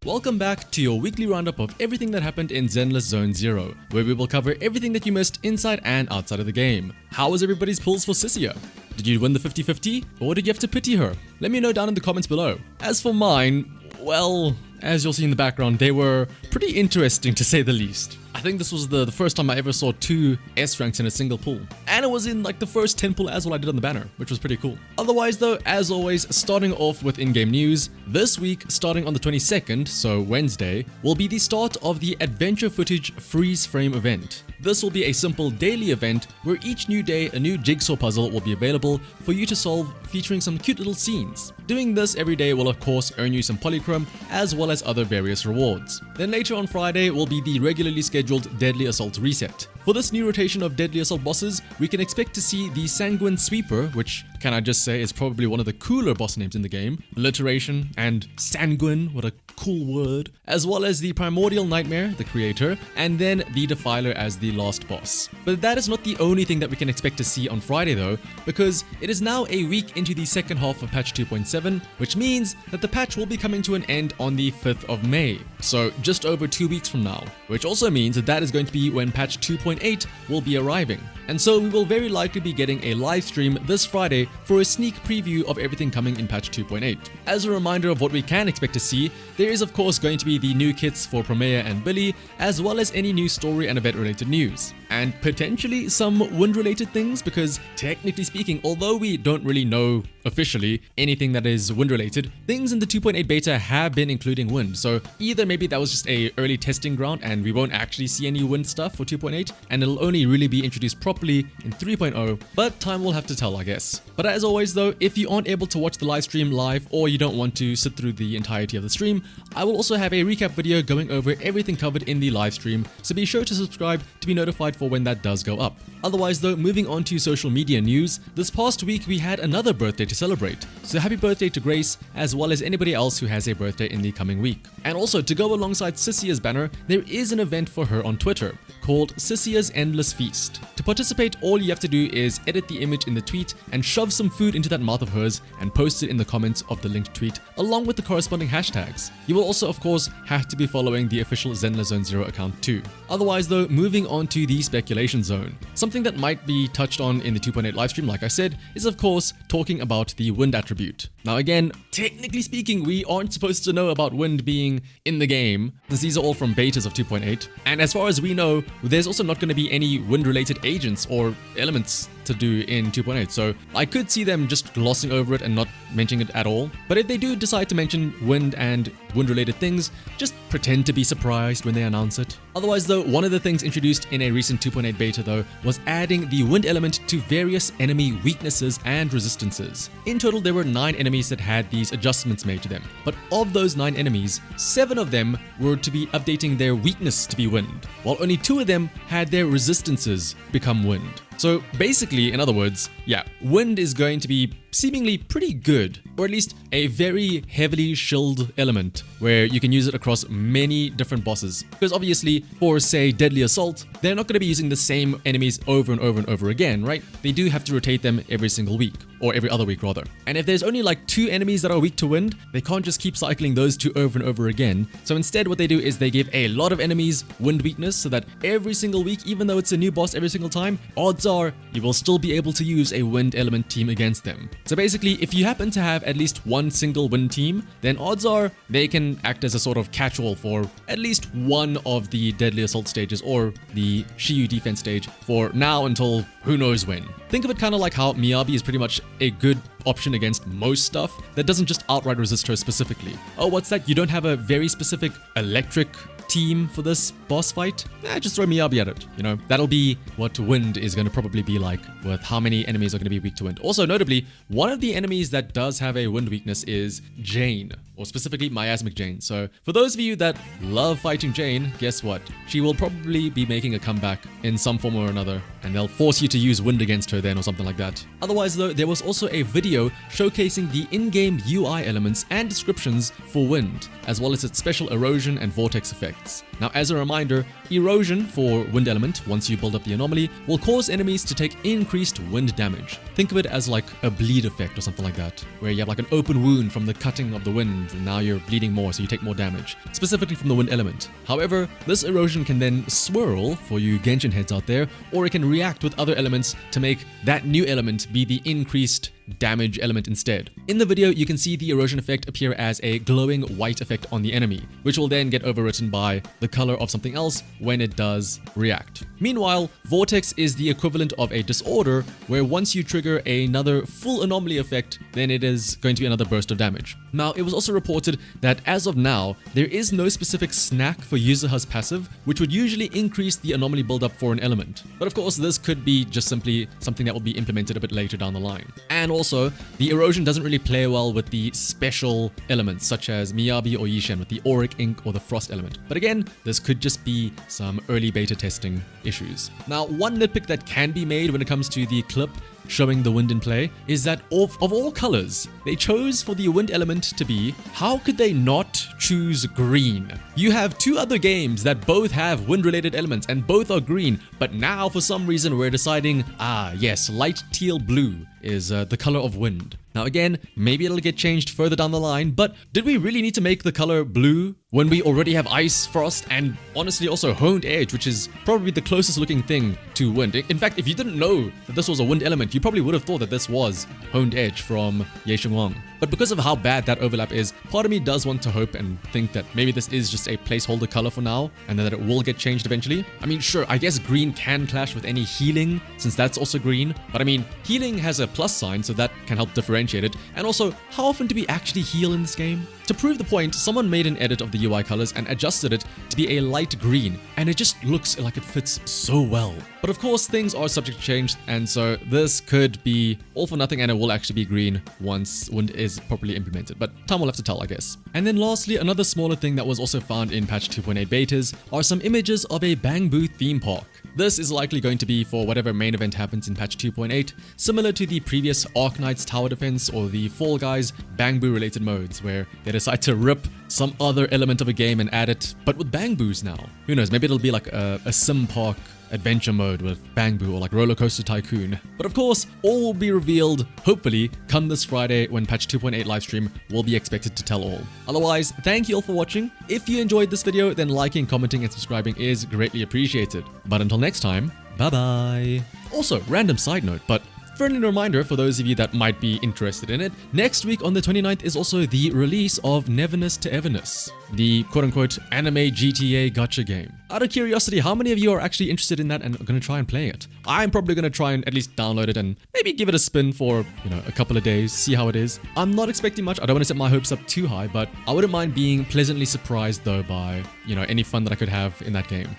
Welcome back to your weekly roundup of everything that happened in Zenless Zone 0, where we will cover everything that you missed inside and outside of the game. How was everybody's pulls for Sissia? Did you win the 50-50, or did you have to pity her? Let me know down in the comments below. As for mine, well, as you'll see in the background, they were pretty interesting to say the least. I think this was the first time I ever saw two S ranks in a single pull. And it was in like the first 10 pull as well I did on the banner, which was pretty cool. Otherwise though, as always, starting off with in-game news, this week, starting on the 22nd, so Wednesday, will be the start of the Adventure Footage Freeze Frame event. This will be a simple daily event where each new day a new jigsaw puzzle will be available for you to solve, featuring some cute little scenes. Doing this every day will of course earn you some polychrome as well as other various rewards. Then later on Friday will be the regularly scheduled Deadly Assault reset. For this new rotation of Deadly Assault bosses, we can expect to see the Sanguine Sweeper, which, can I just say, is probably one of the cooler boss names in the game. Alliteration and sanguine, what a cool word. As well as the Primordial Nightmare, the creator, and then the Defiler as the last boss. But that is not the only thing that we can expect to see on Friday though, because it is now a week into the second half of patch 2.7, which means that the patch will be coming to an end on the 5th of May. So just over 2 weeks from now, which also means that is going to be when patch 2.8 will be arriving. And so we will very likely be getting a live stream this Friday for a sneak preview of everything coming in patch 2.8. As a reminder of what we can expect to see, there is of course going to be the new kits for Promea and Billy, as well as any new story and event related news. And potentially some wind related things, because technically speaking, although we don't really know officially anything that is wind related, things in the 2.8 beta have been including wind. So either maybe that was just a early testing ground and we won't actually see any wind stuff for 2.8 and it'll only really be introduced properly in 3.0, but time will have to tell, I guess. But as always though, if you aren't able to watch the live stream live or you don't want to sit through the entirety of the stream, I will also have a recap video going over everything covered in the live stream, so be sure to subscribe to be notified for when that does go up. Otherwise though, moving on to social media news, this past week we had another birthday to celebrate. So happy birthday to Grace, as well as anybody else who has a birthday in the coming week. And also, to go alongside Sissia's banner, there is an event for her on Twitter called Sissia's Endless Feast. To participate, all you have to do is edit the image in the tweet and shove some food into that mouth of hers and post it in the comments of the linked tweet along with the corresponding hashtags. You will also of course have to be following the official Zenless Zone 0 account too. Otherwise though, moving on to the speculation zone. Something that might be touched on in the 2.8 livestream, like I said, is of course talking about the wind attribute. Now again, technically speaking, we aren't supposed to know about wind being in the game, since these are all from betas of 2.8. And as far as we know, there's also not going to be any wind related agents or elements to do in 2.8, so I could see them just glossing over it and not mentioning it at all. But if they do decide to mention wind and wind related things, just pretend to be surprised when they announce it. Otherwise though, one of the things introduced in a recent 2.8 beta though was adding the wind element to various enemy weaknesses and resistances. In total there were 9 enemies that had these adjustments made to them, but of those 9 enemies, 7 of them were to be updating their weakness to be wind, while only 2 of them had their resistances become wind. So basically, in other words, yeah, wind is going to be seemingly pretty good, or at least a very heavily shielded element where you can use it across many different bosses. Because obviously, for say Deadly Assault, they're not going to be using the same enemies over and over and over again, right? They do have to rotate them every single week, or every other week rather. And if there's only like 2 enemies that are weak to wind, they can't just keep cycling those 2 over and over again. So instead what they do is they give a lot of enemies wind weakness, so that every single week, even though it's a new boss every single time, odds are you will still be able to use a wind element team against them. So basically, if you happen to have at least one single wind team, then odds are they can act as a sort of catch-all for at least one of the Deadly Assault stages or the Shiyu defense stage for now until who knows when. Think of it kind of like how Miyabi is pretty much a good option against most stuff that doesn't just outright resist her specifically. Oh, what's that? You don't have a very specific electric team for this boss fight? Just throw Miyabi at it. You know, that'll be what wind is going to probably be like, with how many enemies are going to be weak to wind. Also, notably, one of the enemies that does have a wind weakness is Jane, or specifically Miasmic Jane. So for those of you that love fighting Jane, guess what? She will probably be making a comeback in some form or another, and they'll force you to use wind against her then or something like that. Otherwise though, there was also a video video showcasing the in-game UI elements and descriptions for wind, as well as its special erosion and vortex effects. Now, as a reminder, erosion for wind element, once you build up the anomaly, will cause enemies to take increased wind damage. Think of it as like a bleed effect or something like that, where you have like an open wound from the cutting of the wind, and now you're bleeding more, so you take more damage, specifically from the wind element. However, this erosion can then swirl for you Genshin heads out there, or it can react with other elements to make that new element be the increased damage element instead. In the video, you can see the erosion effect appear as a glowing white effect on the enemy, which will then get overwritten by the color of something else when it does react. Meanwhile, Vortex is the equivalent of a disorder, where once you trigger another full anomaly effect, then it is going to be another burst of damage. Now, it was also reported that as of now, there is no specific snack for Yuzuha's passive, which would usually increase the anomaly buildup for an element. But of course, this could be just simply something that will be implemented a bit later down the line. And also, the erosion doesn't really play well with the special elements such as Miyabi or Yishen with the auric ink or the frost element. But again, this could just be some early beta testing issues. Now, one nitpick that can be made when it comes to the clip showing the wind in play is that of all colors, they chose for the wind element to be, how could they not choose green? You have two other games that both have wind related elements and both are green, but now for some reason we're deciding, yes, light teal blue is the color of wind. Now again, maybe it'll get changed further down the line, but did we really need to make the color blue when we already have ice, frost, and honestly also honed edge, which is probably the closest looking thing to wind? In fact, if you didn't know that this was a wind element, you probably would have thought that this was honed edge from Ye Wang. But because of how bad that overlap is, part of me does want to hope and think that maybe this is just a placeholder color for now, and that it will get changed eventually. I mean, sure, I guess green can clash with any healing, since that's also green, but I mean, healing has a plus sign, so that can help differentiate it. And also, how often do we actually heal in this game? To prove the point, someone made an edit of the UI colors and adjusted it to be a light green, and it just looks like it fits so well. But of course, things are subject to change, and so this could be all for nothing, and it will actually be green once wind is properly implemented. But time will have to tell, I guess. And then lastly, another smaller thing that was also found in patch 2.8 betas are some images of a Bangbu theme park. This is likely going to be for whatever main event happens in patch 2.8, similar to the previous Arknight's Tower Defense or the Fall Guys Bangbu related modes, where they decide to rip some other element of a game and add it, but with Bangbus now. Who knows, maybe it'll be like a sim park adventure mode with Bangbu or like Roller Coaster Tycoon. But of course, all will be revealed, hopefully, come this Friday when patch 2.8 livestream will be expected to tell all. Otherwise, thank you all for watching. If you enjoyed this video, then liking, commenting, and subscribing is greatly appreciated. But until next time, bye-bye. Also, random side note, but friendly reminder for those of you that might be interested in it, next week on the 29th is also the release of Neverness to Everness, the quote-unquote anime GTA gacha game. Out of curiosity, how many of you are actually interested in that and are going to try and play it? I'm probably going to try and at least download it and maybe give it a spin for, a couple of days, see how it is. I'm not expecting much. I don't want to set my hopes up too high, but I wouldn't mind being pleasantly surprised though by, any fun that I could have in that game.